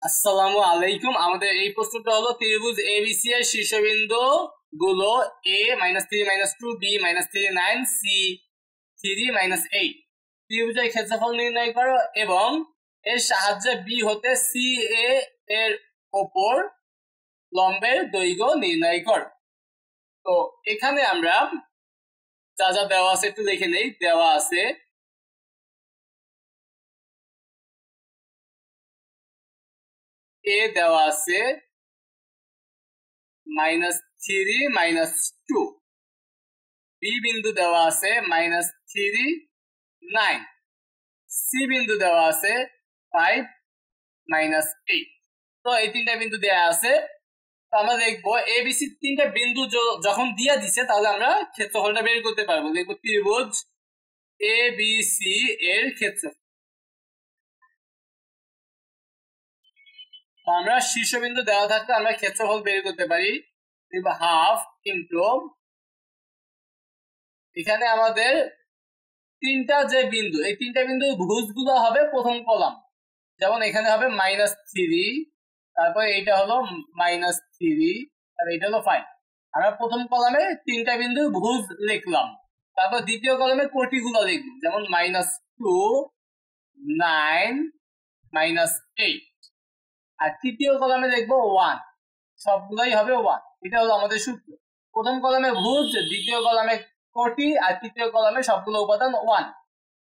আসসালামু আলাইকুম। আমাদের এই প্রশ্নটা হলো ত্রিভুজ এবিসি এর শীর্ষবিন্দু গুলো a -3 -2 b -3 9 c 3 -8 ত্রিভুজের ক্ষেত্রফল নির্ণয় করো এবং এর সাহায্যে b হতে c a এর উপর লম্বের দৈর্ঘ্য নির্ণয় করো। তো এখানে আমরা যা যা দেওয়া আছে একটু লিখে নেই। দেওয়া আছে a দেওয়া আছে -3 -2, B বিন্দু দেওয়া আছে -3 9, C বিন্দু দেওয়া আছে 5 -8। তো এই তিনটা বিন্দু দেওয়া আছে। তো আমরা দেখবো ABC তিনটা বিন্দু যখন দিয়ে দিছে তাহলে আমরা ক্ষেত্রফলটা বের করতে পারবো। দেখবো ত্রিভুজ ABC এর ক্ষেত্রফল। আমরা শীর্ষবিন্দু দেওয়া থাকলে আমরা ক্ষেত্রফল বের করতে পারি। দেখবো হাফ ইন্টু এখানে আমাদের তিনটা যে বিন্দু, এই তিনটা বিন্দুর ভুজগুলো হবে প্রথম কলাম। যেমন এখানে হবে -3, তারপর এইটা হলো -3, আর এটা হলো 5। আমরা প্রথম কলামে তিনটা বিন্দু ভুজ লিখলাম, তারপর দ্বিতীয় কলামে কোটিগুলো লিখব, যেমন -2 9 -8, আর তৃতীয় কলামে লিখবো 1, সবগুলোই হবে 1। এটা হলো আমাদের সূত্র। প্রথম কলামে ভুজ, দ্বিতীয় কলামে কোটি, আর তৃতীয় কলামে সবগুলো উপাদান 1।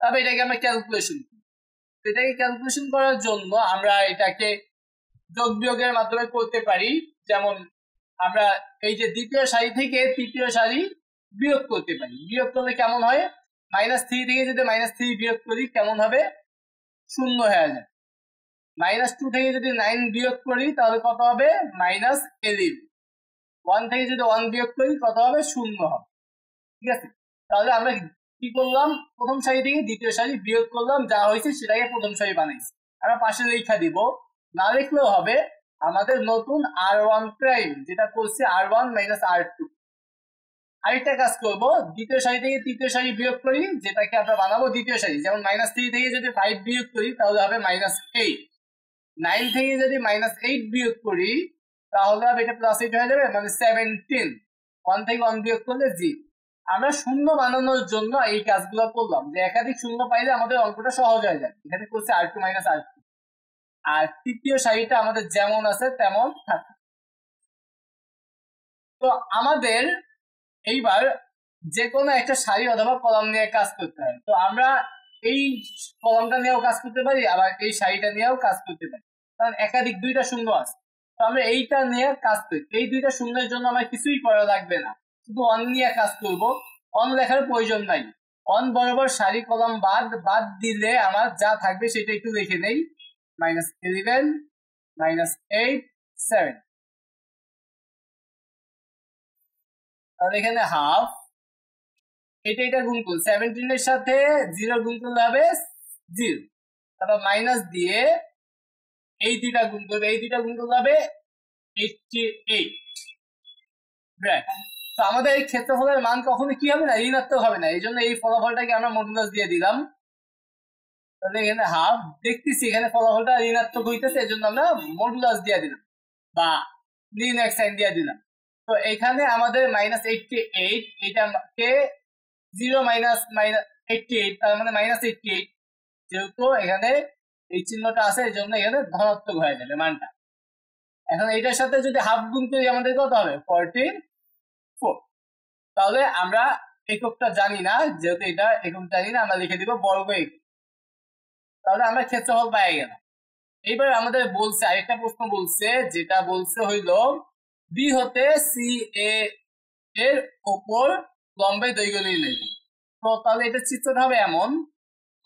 তবে এটাকে আমরা ক্যালকুলেশন করি। এটাকে ক্যালকুলেশন করার জন্য আমরা এটাকে যোগ বিয়োগের মাধ্যমে করতে পারি। যেমন আমরা এই যে দ্বিতীয় সারি থেকে তৃতীয় সারি বিয়োগ করতে পারি। বিয়োগ করলে কেমন হয়? -3 থেকে যদি -3 বিয়োগ করি কেমন হবে? 0 হয়ে যায়। -2 থেকে যদি 9 বিয়োগ করি তাহলে কত হবে? -11। 1 থেকে যদি 1 বিয়োগ করি কত হবে? 0 হবে। ঠিক আছে, তাহলে আমরা কি করলাম? প্রথম সারি থেকে দ্বিতীয় সারি বিয়োগ করলাম, যা হয়েছে সেটাকে প্রথম সারি বানাইছি। আমরা পাশে লেখা দিব, না লিখলেও হবে। আমাদের নতুন r1 প্রাইম, যেটা করছে r1 - r2। আরেকটা কাজ করব, দ্বিতীয় সারি থেকে তৃতীয় সারি বিয়োগ করি, যেটাকে আমরা বানাবো দ্বিতীয় সারি। যেমন -3 থেকে যদি 5 বিয়োগ করি তাহলে হবে -8। 9 থেকে যদি -8 বিয়োগ করি তাহলে হবে এটা +8 হয়ে যাবে, মানে 17। 1 থেকে 1 বিয়োগ করলে 0। আমরা শূন্য বানানোর জন্য এই কাজগুলো করলাম, যে একাধিক শূন্য পাইলে আমাদের অঙ্কটা সহজ হয়ে যায়। এখানে করছে r2 - r2, আর তৃতীয় সারিটা আমাদের যেমন আছে তেমন থাকে। তো আমাদের এইবার যে কোনো একটা সারি অথবা কলাম নিয়ে কাজ করতে হয়। তো আমরা এই কলামটা নিয়েও কাজ করতে পারি, আবার এই সারিটা নিয়েও কাজ করতে পারি, কারণ একাধিক দুইটা শূন্য আছে। তো আমরা এইটা নিয়ে কাজ করি। এই দুইটা শূন্যের জন্য আমার কিছুই করা লাগবে না, শুধু অন নিয়ে কাজ করব। অন লেখার প্রয়োজন নাই। অন বরাবর সারি কলাম বাদ দিলে আমার যা থাকবে সেটা একটু লিখে নেই। -11 -8 7। তাহলে এখানে হাফ, এটা গুণ করুন, 17 এর সাথে 0 গুণ করলে হবে 0। তারপর মাইনাস দিয়ে এই দুইটা গুণ করবে, এই দুইটা গুণ করলে হবে 88। তো আমাদের এই ক্ষেত্রফলের মান কখনো কি হবে না? ঋণাত্মক হবে না। এই জন্য এই ফলাফলটাকে আমরা মডুলাস দিয়ে দিলাম। তাহলে এখানে হাফ, দেখতেছি এখানে ফলাফলটা ঋণাত্মক হইতেছে, এই জন্য আমরা মডুলাস দিয়ে দিলাম বা ঋণ এক সাইন দিয়ে দিলাম। তো এখানে আমাদের -88, এটাকে 0 -88, তার মানে -88। যেহেতু এখানে এই চিহ্নটা আছে এই জন্য এখানে ধনাত্মক হয়ে যাবে মানটা। এখন এটার সাথে যদি হাফ গুণ করি আমাদের কত হবে? 44। তাহলে আমরা এককটা জানি না, যেহেতু এটা একক জানি না, আমরা লিখে দিব বর্গ একক। তাহলে আমরা ক্ষেত্রফল পেয়ে গেলাম। এইবার আমাদের বলছে আরেকটা প্রশ্ন বলছে, যেটা বলছে হইল বি হতে সি এর উপর লম্বের দৈর্ঘ্য নির্ণয়। তো তাহলে এটা চিত্রটা হবে এমন,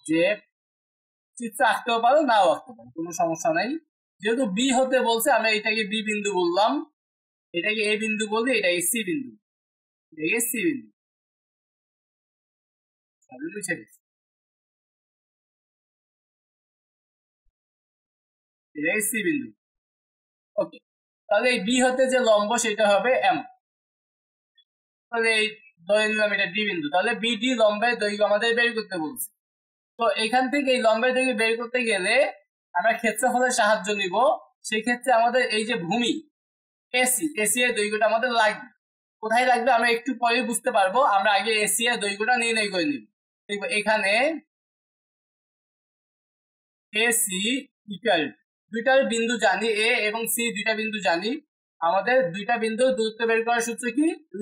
যে চিত্র আঁকতেও পারো নাও আঁকতে পারো, কোনো সমস্যা নাই। যেহেতু বি হতে বলছে আমরা এটাকে বি বিন্দু বললাম, এটাকে এ বিন্দু বললি, এটাকে সি বিন্দু, এটাকে সি বিন্দু। এটাকে সি বিন্দু। ওকে, তাহলে এই বি হতে যে লম্ব সেটা হবে এমন। তাহলে এই ধরে নিলাম এটা ডি বিন্দু। তাহলে বিডি লম্বের দৈর্ঘ্য আমাদের বের করতে বলছে। তো এখান থেকে এই লম্বের দৈর্ঘ্য বের করতে গেলে আমরা ক্ষেত্রফলের সাহায্য নিব। সেক্ষেত্রে আমাদের এই যে ভূমি এসি এর দৈর্ঘ্যটা আমাদের লাগবে। কোথায় লাগবে আমরা একটু পরে বুঝতে পারবো। আমরা আগে এসি এর দৈর্ঘ্যটা নির্ণয় করে নিব। দেখবো এখানে এসি ইকুয়াল দুইটা বিন্দু জানি, এ এবং সি দুইটা বিন্দু জানি। আমাদের দুইটা বিন্দু দূরত্ব বের করার সূত্র কি? √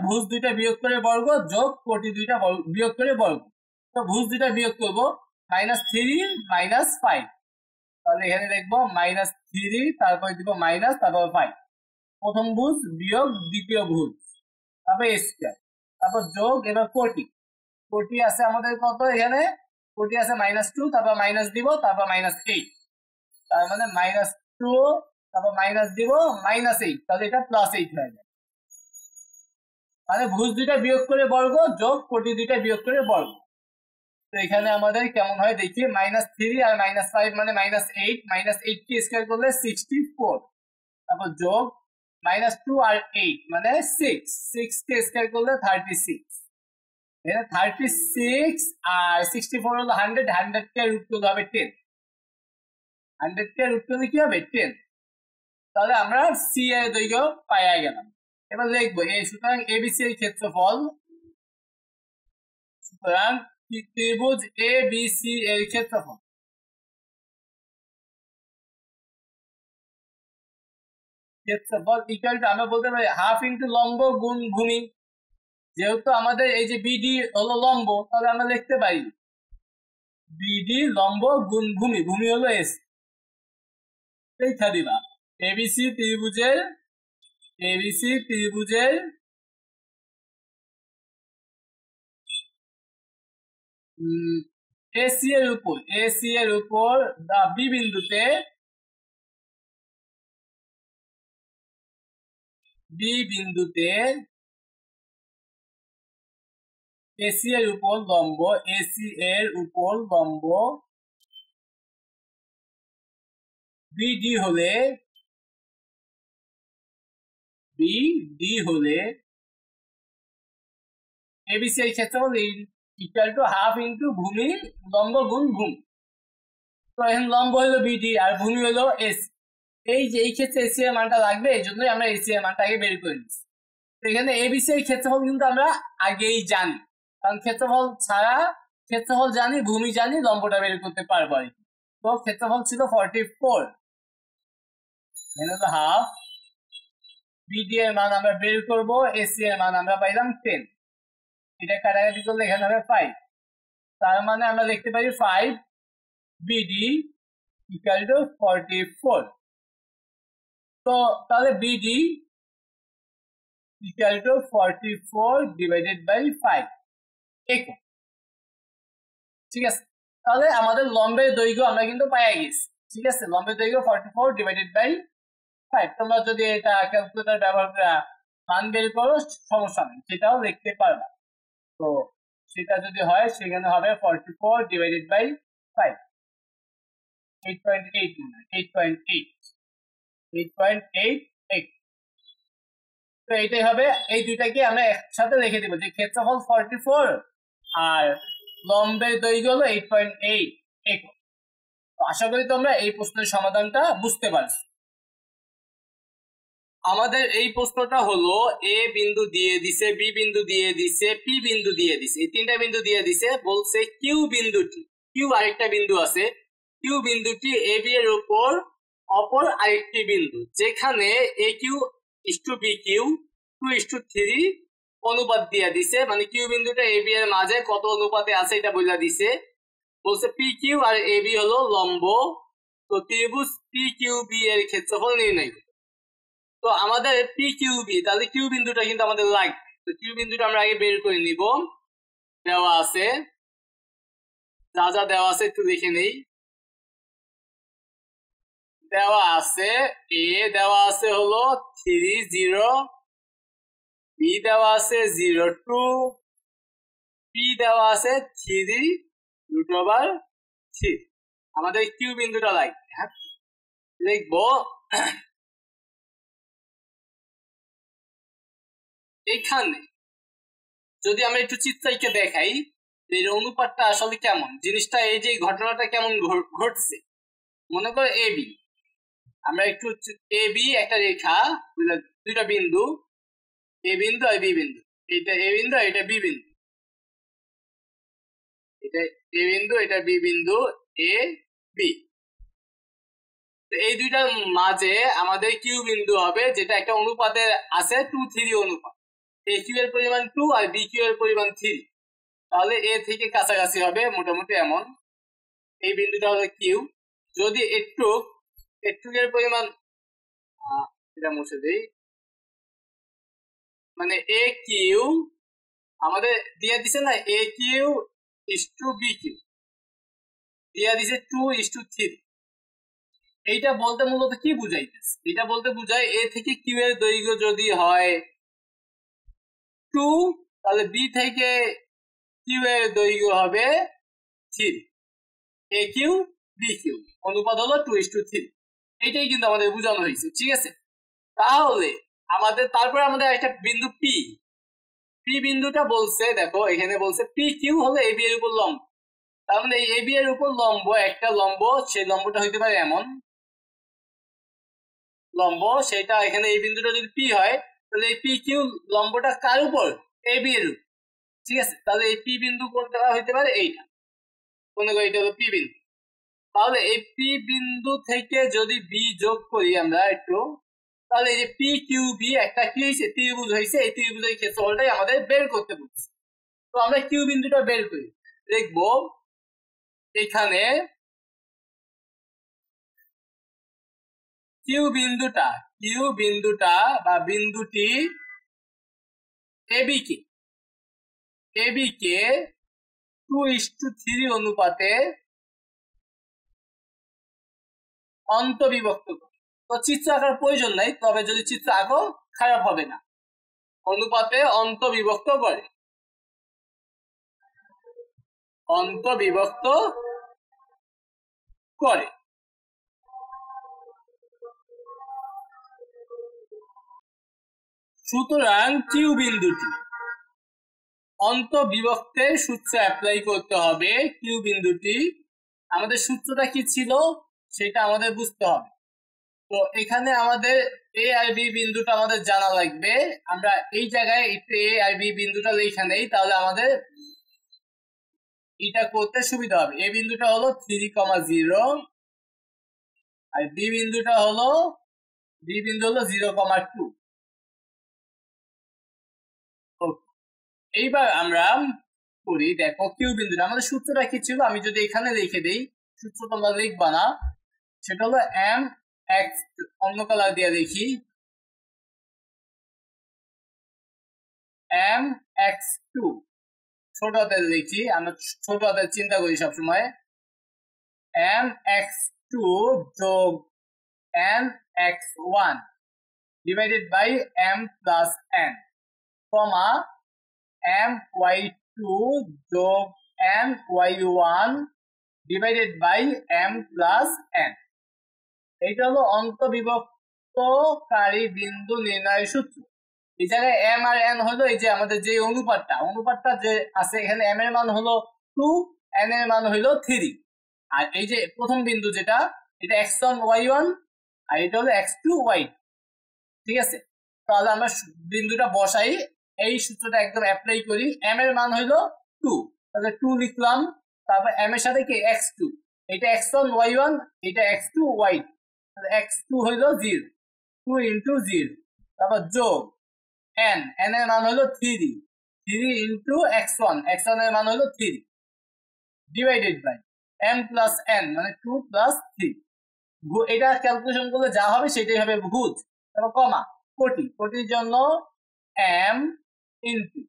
ভুজ দুইটা বিয়োগ করে বর্গ যোগ কোটি দুইটা বিয়োগ করে বর্গ। তো ভুজ দুইটা বিয়োগ করবো, -3 -5। তাহলে এখানে দেখবো -3, তারপর দিব মাইনাস, তারপর 5। প্রথম ভুজ বিয়োগ দ্বিতীয় ভুজ, তারপর স্কয়ার, তারপর যোগ, এবার কোটি আছে আমাদের কত? এখানে কোটি আছে -2, তারপর মাইনাস দিব, তারপর -8। তার মানে -2, তারপর মাইনাস দিব -8, তাহলে এটা +8 হয়ে যায়। মানে ভুজ দুইটা বিয়োগ করে বর্গ যোগ কোটি দুইটা বিয়োগ করে বর্গ। তো এখানে আমাদের কেমন হয় দেখি, -3 আর -5 মানে -8, -8 কে স্কয়ার করলে 64, তারপর যোগ -2 আর 8 মানে 6 কে স্কয়ার করলে 36। এখানে 36 আর 64 হলো 100 কে রুট করলে হবে 10, 100 কে রুট করলে কি হবে? 10। তাহলে আমরা সি এর দৈর্ঘ্য পাইয়া গেলাম। এবার দেখবো সুতরাং এবিসি এর ক্ষেত্রফল, সুতরাং ত্রিভুজ এবিসি এর ক্ষেত্রফল ইকুয়াল টু আমরা বলতে পারি হাফ ইন্টু লম্ব গুণ ভূমি। যেহেতু আমাদের এই যে বিডি হলো লম্ব, তাহলে আমরা লিখতে পারি বিডি লম্ব গুণ ভূমি, ভূমি হলো এস। এইটা দিবা এবিসি ত্রিভুজের এসি এর উপর বি বিন্দুতে এসি এর উপর লম্ব বিডি হলে এবিসি এর ক্ষেত্রফল ইকুয়াল টু হাফ ইন্টু ভূমি লম্ব গুণ ভূমি। তো এখন লম্ব হলো বিডি আর ভূমি হলো এসি। এই যে এই ক্ষেত্রে এসি এর মানটা লাগবে, এই জন্যই আমরা এসি এর মানটা আগে বের করে নিচ্ছি। তো এখানে এবিসি এর ক্ষেত্রফল কিন্তু আমরা আগেই জানি, কারণ ক্ষেত্রফল জানি, ভূমি জানি, লম্বটা বের করতে পারবো আর কি। তো ক্ষেত্রফল ছিল 44, এখানে হলো হাফ। বিডি এর মান আমরা বের করব, এসি এর মান আমরা পাইলাম 10, এটা কাটাকাটি করলে এখানে হবে 5। তার মানে আমরা লিখতে পারি 5 বিডি ইকুয়াল টু 44। তো তাহলে BD equal to 44 divided by 5 একক। ঠিক আছে, তাহলে আমাদের লম্বের দৈর্ঘ্য আমরা কিন্তু পাইয়া গেছি। ঠিক আছে, লম্বের দৈর্ঘ্য 44 ডিভাইডেড বাই 5। তোমরা যদি এটা ক্যালকুলেটর ব্যবহার করে মান বের করো সমস্যা নেই, সেটাও লিখতে পারবা। তো সেটা যদি হয় সেখানে হবে 44 ডিভাইডেড বাই 5, 8.8। তো এইটাই হবে। এই দুইটাকে আমরা একসাথে লিখে দিব যে ক্ষেত্রফল 44 আর লম্বের দৈর্ঘ্য হলো 8.8 একক। আশা করি তোমরা এই প্রশ্নের সমাধানটা বুঝতে পারছো। আমাদের এই প্রশ্নটা হলো এ বিন্দু দিয়ে দিছে, বি বিন্দু দিয়ে দিছে, পি বিন্দু দিয়ে দিছে, এই তিনটা বিন্দু দিয়ে দিছে। বলছে কিউ বিন্দুটি, কিউ আরেকটা বিন্দু আছে, কিউ বিন্দুটি এ বি এর উপর অপর আরেকটি বিন্দু, যেখানে এ Q is to B Q 2:3 অনুপাত দিয়ে দিছে। মানে কিউ বিন্দুটা এ বি এর মাঝে কত অনুপাতে আছে এটা বলে দিছে। বলছে P Q R A B হলো লম্ব, তো ত্রিভুজ পি কিউ বি এর ক্ষেত্রফল নির্ণয়। তো আমাদের পি কিউ বি, তাহলে কিউ বিন্দুটা কিন্তু আমাদের লাগবে। তো কিউ বিন্দুটা আমরা আগে বের করে নিব। দেওয়া আছে, যা যা দেওয়া আছে একটু দেখে নেই। দেওয়া আছে এ দেওয়া আছে হলো 3, 0, বি দেওয়া আছে 0, 2, পি দেওয়া আছে 3√3। আমাদের কিউ বিন্দুটা লাগবে। হ্যাঁ, লিখবো এইখানে যদি আমরা একটু চিত্রাইকে দেখাই এর অনুপাতটা আসলে কেমন, জিনিসটা এই যে ঘটনাটা কেমন ঘটছে। মনে করো এ বি, আমরা একটু এ বি একটা রেখা, দুইটা বিন্দু, এ বিন্দু আর বি বিন্দু, এটা এ বিন্দু আর এটা বি বিন্দু, এটা এ বিন্দু এটা বি বিন্দু, এ বি। এই দুইটার মাঝে আমাদের কিউ বিন্দু হবে, যেটা একটা অনুপাতে আছে 2:3 অনুপাত। এ কিউ এর পরিমাণ 2 আর বি কিউ এর পরিমাণ 3, তাহলে এ থেকে কাছাকাছি হবে মোটামুটি এমন। এই বিন্দুটা হলো কিউ। যদি একটু এর পরিমাণ, এটা মুছে দেই, মানে এ কিউ আমাদের দিয়ে দিছে না, এ Q is to B Q দিয়ে দিছে 2:3। এইটা বলতে মূলত কি বুঝাইতেছে? এটা বলতে বুঝায় এ থেকে কিউ এর দৈর্ঘ্য যদি হয় 2, তাহলে বি থেকে কিউ এর দৈর্ঘ্য হবে 3। এ কিউ বি কিউ অনুপাত হলো 2:3। এইটাই কিন্তু আমাদের বোঝানো হয়েছে, ঠিক আছে? তাহলে তারপরে আমাদের একটা বিন্দু পি, পি বিন্দুটা বলছে, দেখো এখানে বলছে পি কিউ হলো এবি এর উপর লম্ব। তার মানে এই এবি এর উপর লম্ব একটা লম্ব, সেই লম্বটা হইতে পারে এমন লম্ব, সেটা এখানে এই বিন্দুটা যদি পি হয়, তাহলে এই পি কিউ লম্বটা কার উপর? এবি এর উপর, ঠিক আছে? তাহলে এই পি বিন্দু কোনটা হইতে পারে? এইটা, মনে করি এটা হলো পি বিন্দু। তাহলে এই পি বিন্দু থেকে যদি বি যোগ করি আমরা একটু, তাহলে এই যে পি কিউ বি একটা কি হয়েছে? ত্রিভুজ হয়েছে। এই ত্রিভুজের ক্ষেত্রফলটাই আমাদের বের করতে বলছে। তো আমরা কিউ বিন্দুটা বের করি, দেখবো এখানে কিউ বিন্দুটা বা বিন্দুটি এবি কে 2:3 অনুপাতে অন্তবিভক্ত করে। তো চিত্র আঁকার প্রয়োজন নাই, তবে যদি চিত্র আঁকো খারাপ হবে না। অনুপাতে অন্তবিভক্ত করে, সুতরাং কিউ বিন্দুটি অন্তবিভক্তের সূত্র অ্যাপ্লাই করতে হবে। কিউ বিন্দুটি, আমাদের সূত্রটা কি ছিল সেটা আমাদের বুঝতে হবে। তো এখানে আমাদের এ আর বি বিন্দুটা আমাদের জানা লাগবে। আমরা এই জায়গায় এ আর বি বিন্দুটা লেখা নেই, তাহলে আমাদের এটা করতে সুবিধা হবে। এ বিন্দুটা হলো 3,0 আর বি বিন্দুটা হলো 0,2। এইবার আমরা করি, দেখো কিউ বিন্দুটা আমাদের সূত্রটা কি ছিল, আমি যদি এখানে লিখে দেই, সূত্র তোমরা লিখবা না, সেটা হলো এম এক্স, অন্য কালার দিয়ে লিখি, এম এক্স টু, ছোট হাতের লিখি, আমরা ছোট হাতের চিন্তা করি সবসময়, এম এক্স টু যোগ n x one divided by m plus n, কমা এম ওয়াই টু যোগ n y one divided by m plus n. এইটা হলো অন্তবিভক্তকারী বিন্দু নির্ণয়ের সূত্র। এই জায়গায় এম আর এন হলো এই যে আমাদের যে অনুপাতটা যে আছে, এখানে এম এর মান হলো 2, এন এর মান হলো 3। আর এই যে প্রথম বিন্দু যেটা, এটা x1 y1 আর এটা হলো x2 y, ঠিক আছে? তাহলে আমরা বিন্দুটা বসাই, এই সূত্রটা একদম অ্যাপ্লাই করি। এম এর মান হলো 2, তাহলে 2 লিখলাম, তারপর এম এর সাথে কি x2, এটা x1 y1 এটা x2 y, তাহলে x2 হলো 0, 2 ইনটু 0, তারপর যোগ n এর মান হলো 3 ইনটু x1 এর মান হলো 3 divided by m plus n মানে 2 প্লাস 3। এটা ক্যালকুলেশন করলে যা হবে সেটাই হবে ভুজ। তারপর কমা কোটির জন্য m ইনটু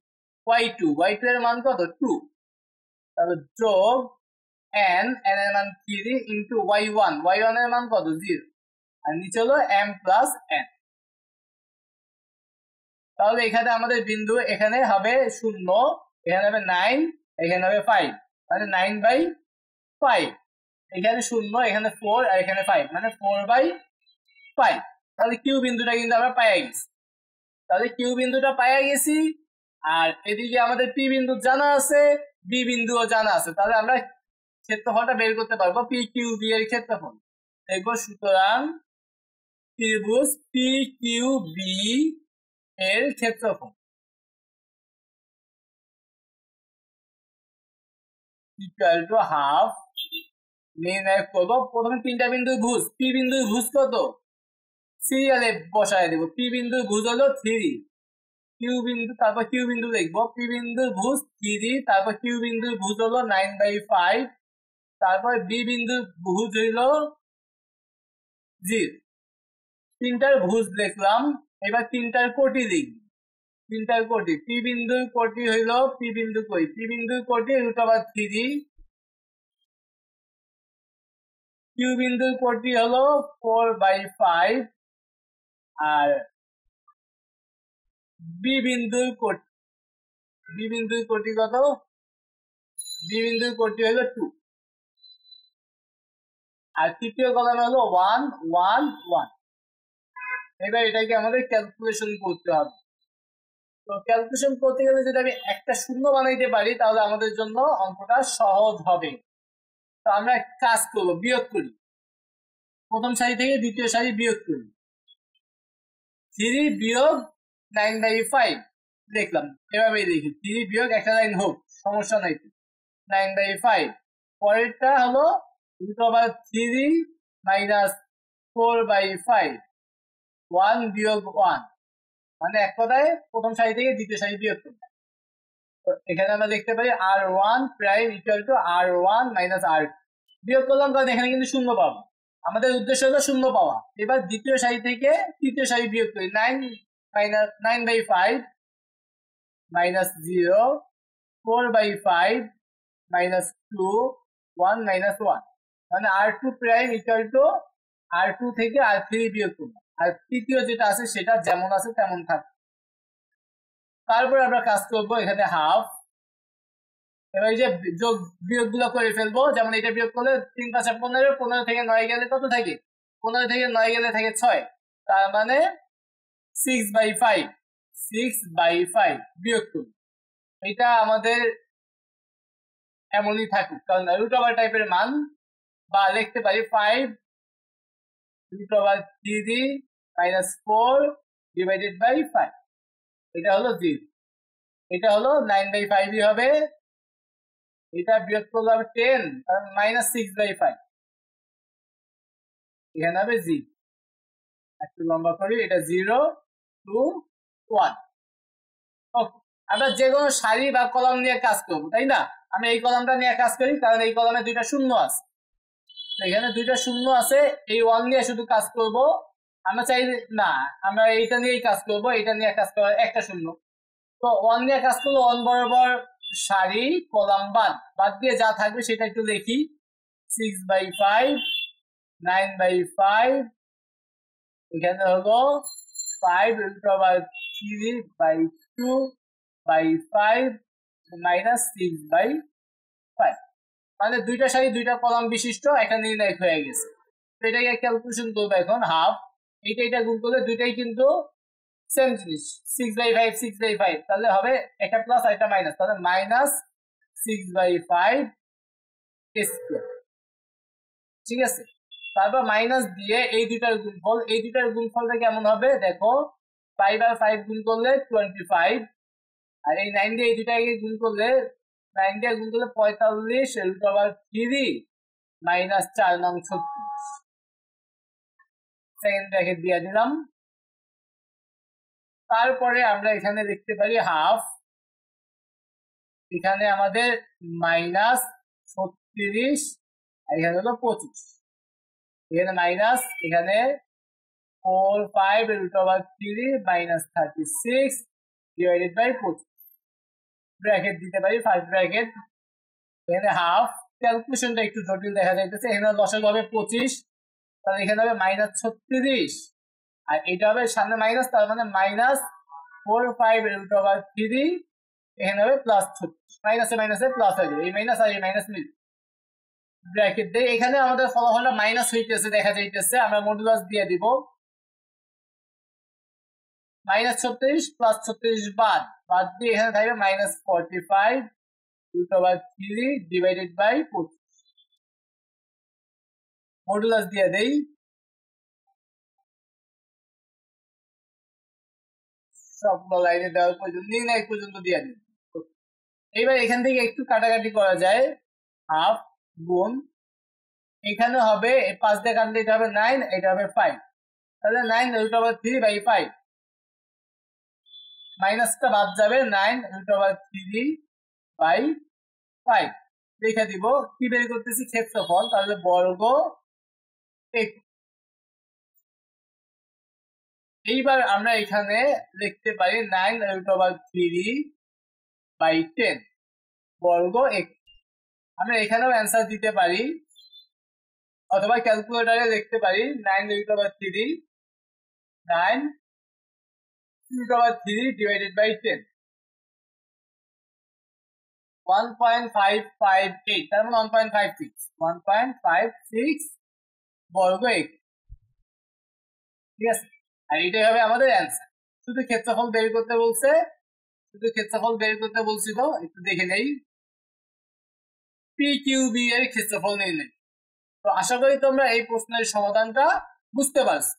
y2 এর মান কত? 2, তারপর যোগ n এর মান 3 ইনটু y1 এর মান কত? 0, আর নিচে হলো m প্লাস n। তাহলে এখানে আমাদের বিন্দু এখানে হবে 0, এখানে হবে 9, এখানে হবে 5, মানে 9/5, এখানে 0, এখানে 4 আর এখানে 5, মানে 4/5। তাহলে কিউ বিন্দুটা কিন্তু আমরা পাইয়া গেছি। আর এদিকে আমাদের পি বিন্দু জানা আছে, বি বিন্দুও জানা আছে, তাহলে আমরা ক্ষেত্রফলটা বের করতে পারবো, পি কিউ বি এর ক্ষেত্রফল দেখবো। সুতরাং ত্রিভুজ পি কিউ বি এর ক্ষেত্রফল ইকুয়াল টু হাফ নির্ণয় করবো। প্রথমে তিনটা বিন্দুর ভুজ, পি বিন্দুর ভুজ কত সিরিয়ালে বসায় দেবো। পি বিন্দুর ভুজ হলো 3, কিউ বিন্দু তারপর কিউ বিন্দু লিখবো। পি বিন্দুর ভুজ 3, তারপর কিউ বিন্দুর ভুজ হলো 9/5, তারপর বি বিন্দুর ভুজ হইল 0। তিনটার ভুজ লিখলাম, এবার তিনটার কোটি লিখবো। তিনটার কোটি, পি বিন্দুর কোটি হইল পি বিন্দু কই, পি বিন্দুর কোটি √3, কিউ বিন্দুর কোটি হলো 4/5, আর বি বিন্দুর কোটি, বি বিন্দুর কোটি কত, বি বিন্দুর কোটি হলো 2, আর তৃতীয় কলামে হলো 1 1 1। এবার এটাকে আমাদের ক্যালকুলেশন করতে হবে। তো ক্যালকুলেশন করতে গেলে যদি আমি একটা শূন্য বানাইতে পারি তাহলে আমাদের জন্য অঙ্কটা সহজ হবে। তো আমরা কাজ করবো, বিয়োগ করি, প্রথম সারি থেকে দ্বিতীয় সারি বিয়োগ করি। 3 বিয়োগ 9/5 দেখলাম, এভাবেই দেখি 3 বিয়োগ একটা লাইন হোক, সমস্যা নাই। 9/5 পরেরটা হলো √3 মাইনাস 4/5, 1 বিয়োগ 1, মানে এক কথায় প্রথম সারি থেকে দ্বিতীয় সারি বিয়োগ করবে। তো এখানে আমরা দেখতে পারি r1 prime equal to r1 minus r2 বিয়োগ করলাম, কারণ এখানে কিন্তু শূন্য পাবো, আমাদের উদ্দেশ্য হলো শূন্য পাওয়া। এবার দ্বিতীয় সারি থেকে তৃতীয় সারি বিয়োগ করি, 9/5 মাইনাস 0, 4/5 মাইনাস 2, 1 মাইনাস 1, মানে r2 prime equal to r2 থেকে r3 বিয়োগ করলাম, আর তৃতীয় যেটা আছে সেটা যেমন আছে তেমন থাকবে। তারপর আমরা কাজ করব এখানে হাফ। এবার এই যে যোগ বিয়োগ গুলো করে ফেলবো, যেমন এটা বিয়োগ করলে 3 5 15, 15 থেকে 9 গেলে কত থাকে, 15 থেকে 9 গেলে থাকে 6, তার মানে 6/5, 6/5 বিয়োগ করব। এটা আমাদের এমনই থাকুক, কারণ √ওভার টাইপের মান, বা লিখতে পারি 5 √3 মাইনাস 4 ডিভাইডেড বাই 5, এটা হলো 0, এটা হলো 9/5 হবে। এটা বিয়োগ করলে হবে 10, কারণ মাইনাস 6/5, এখানে হবে 0। একটু লম্বা করি, এটা 0 2 1। ওকে, আমরা যে কোনো সারি বা কলাম নিয়ে কাজ করবো, তাই না? আমি এই কলামটা নিয়ে কাজ করি, কারণ এই কলামে দুইটা শূন্য আছে, এখানে দুইটা শূন্য আছে, এই 1 নিয়ে শুধু কাজ করব। আমরা চাই না, আমরা এইটা নিয়েই কাজ করব, এটা নিয়ে কাজ করার একটা শূন্য, তো 1 নিয়ে কাজ করলে 1 বরাবর সারি কলাম বাদ দিয়ে যা থাকবে সেটা একটু লিখি। 6/5, 9/5, এখানে হলো 5 √3/2/5 মাইনাস 6/5, মানে দুইটা সারি দুইটা কলাম বিশিষ্ট একটা নির্ণয় হয়ে গেছে। তো এটাকে ক্যালকুলেশন করবো এখন হাফ, এটা গুণ করলে দুইটাই কিন্তু সেম জিনিস, 6/5 6/5, তাহলে হবে একটা প্লাস আর একটা মাইনাস, তাহলে মাইনাস 6/5 স্কয়ার, ঠিক আছে। তারপর মাইনাস দিয়ে এই দুইটার গুণফল, এই দুইটার গুণফলটা কেমন হবে দেখো, 5 আর 5 গুণ করলে 25, আর এই 9 দিয়ে এই দুইটাকে গুণ করলে 9 দিয়ে গুণ করলে 45 √3 মাইনাস 4 নং 36, সেকেন্ড ব্র্যাকেট দিয়ে দিলাম। তারপরে আমরা এখানে দেখতে পারি হাফ, এখানে আমাদের মাইনাস 36, এখানে হলো 25, এখানে মাইনাস, এখানে 4 5 √3 মাইনাস 36 ডিভাইডেড বাই 25, ব্র্যাকেট দিতে পারি ফার্স্ট ব্র্যাকেট, এখানে হাফ। ক্যালকুলেশনটা একটু জটিল দেখা যাইতেছে, এখানে লসাগু হবে 25, তাহলে এখানে হবে মাইনাস 36, আর এটা হবে সামনে মাইনাস, তার মানে মাইনাস 4 5 √3, এখানে হবে প্লাস 36, মাইনাসে মাইনাসে প্লাস হয়ে যাবে, এই মাইনাস আর এই মাইনাস মিল, ব্র্যাকেট দেই। এখানে আমাদের ফলাফলটা মাইনাস হইতেছে দেখা যাইতেছে, আমরা মডুলাস দিয়ে দিব, মাইনাস 36 প্লাস 36 বাদ দিয়ে এখানে থাকবে মাইনাস 45 √3 ডিভাইডেড বাই 25, মডুলাস দিয়ে দেই, সবগুলো লাইনে দেওয়ার প্রয়োজন নির্ণয় পর্যন্ত দিয়ে দিন। এবার এখান থেকে একটু কাটাকাটি করা যায়, হাফ গুণ এখানে হবে 5 দিয়ে কাটলে এটা হবে 9, এটা হবে 5, তাহলে 9√3/5 মাইনাসটা বাদ যাবে 9√3/5 লিখে দিব। কি বের করতেছি? ক্ষেত্রফল, তাহলে বর্গ একক। এইবার আমরা এখানে লিখতে পারি 9√3/10 বর্গ একক। আমরা এখানেও অ্যান্সার দিতে পারি, অথবা ক্যালকুলেটরে লিখতে পারি 9√3 ডিভাইডেড বাই 10 1.558, তার মানে 1.56 বর্গ একক। ঠিক আছে, আর এটাই হবে আমাদের অ্যান্সার। শুধু ক্ষেত্রফল বের করতে বলছে, তো একটু দেখে নেই। PQB এর ক্ষেত্রফল নির্ণয়। তো আশা করি তোমরা এই প্রশ্নের সমাধানটা বুঝতে পারছো।